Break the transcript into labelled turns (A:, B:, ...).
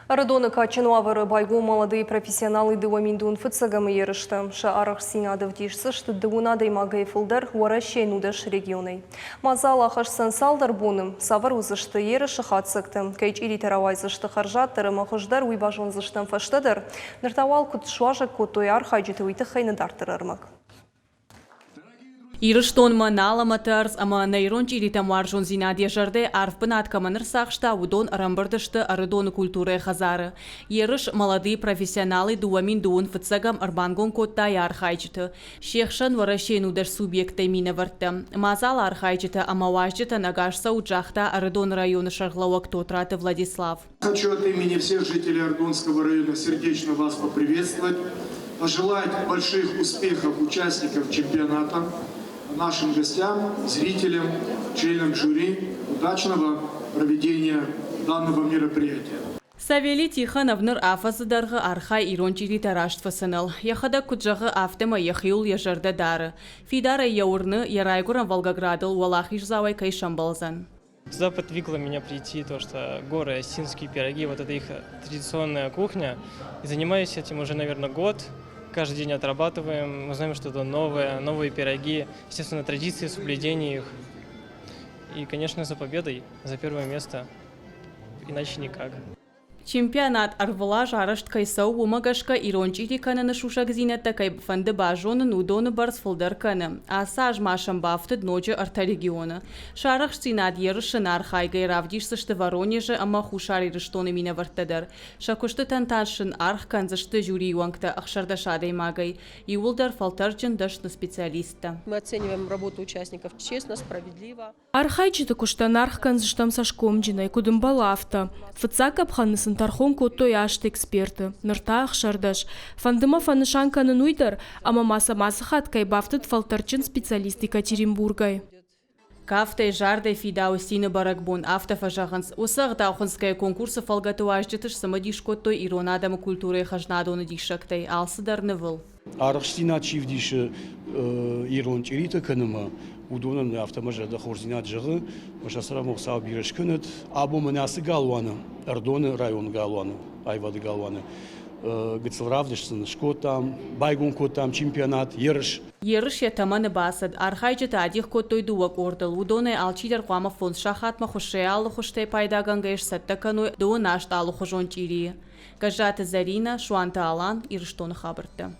A: Æрыдоны кадджын уавæры байгом молодые профессионалы дываминдун фытсагамы ерыстæ. Ша арæхстдзинад æвдисдзысты штыддывун адæймагәй фылдәр Уæрәсейы регионәй. Мадзал ахæсдзән цалдәр боны Цавәр уыдзысты ерысы хатдзæгтæ. Чъиритæ рауайдзысты хæрзаддәр хуыздæр базондзыстәм фæстæдәр. Ныртавал суазæг кодтой арәхстдзән хәйнәдартырармак.
B: Ерыстон манала матарс, ама найрон чъиритæ маржон зинаде жарде арфпынат каманыр сахшта удон рамбырдышты Æрыдоны культуры хазары. Ерыс Молодые профессионалы дуамин дуун фытсагам арбангон кодтой арәхстдзән. Шехшан Уæрәсейы субъекты минаварты. Мадзал арәхстдзән ама важджета нагашса уджахта Æрыдоны района шарлауак Тотраты Владислав.
C: Хочу от имени всех жителей Æрыдонского района сердечно вас поприветствовать, пожелать больших успехов участникам чемпионата, нашим гостям, зрителям, членам жюри удачного проведения данного мероприятия.
B: Савелий Тихонов ныр афазыдарғы архай ирон чъиритæ раштфасыныл. Яхада куджағы афтема яхиул яжарды дары. Фидара яурны ярайгуран Волгоградыл уалахиш завай кайшамбалзан.
D: Сюда подвигло меня прийти то, что горы, осинские пироги, вот это их традиционная кухня. И занимаюсь этим уже, наверное, год. Каждый день отрабатываем, мы знаем что-то новое, новые пироги, естественно, традиции, соблюдение их. И, конечно, за победой, за первое место, иначе никак.
B: Чемпионат арвала жарышт кайсау умагашка ирон чъири кананы шушак зинатта кай фанды бажоны нудоны барс фылдæр каны. Асаж машам бафты дноджы арта региона. Арæхстдзинад ерышын арәхæгәй равдишсышты Воронеже ама хушар ерыстоны минавартыдыр. Шакушты танташын арх канзышты жюри уангта ахшардаш адæймагәй. Иулдар фалтарджын дашны специалиста.
E: Мы оцениваем работу участников честно, справедливо.
F: Архайчыты куштан арх канзыштам сашкомджинай кудымбалафта. Фыцак апханнысын тархон кодтой ашты эксперты. Нырта ахшардаш. Фандыма фанышанканы нуйдар, ама маса хат кай бафтыт фалтарчын специалист Екатеринбургай.
B: Кафтай жардай фидау сины баракбон автофажаханс. Усах дауханская конкурса фалгату аждетыш самадиш кодтой ирон адамы культуры хажнадоны дишактай алсыдарны выл.
G: Арәхстдзинад чивдиши ирон чъиритæ кыныма удонын автомажада хорзинад жығы машасыра моқсау бирыш кынет або манасы галваны Æрыдоны район галваны айвады галваны гыцылравдышсын шкотам байгом кодтам чемпионат ерыш.
B: Ерыш ятаманы басад архайчыты адих кодтой дуак ордыл удоны алчидер қуама фон шахатма хушэ аллы хуштэ пайдагангайш саттакану дуын ашт аллы хужон чъири. Кажаты Зарина, Шуанта Алан, Ерыстоны хабырты.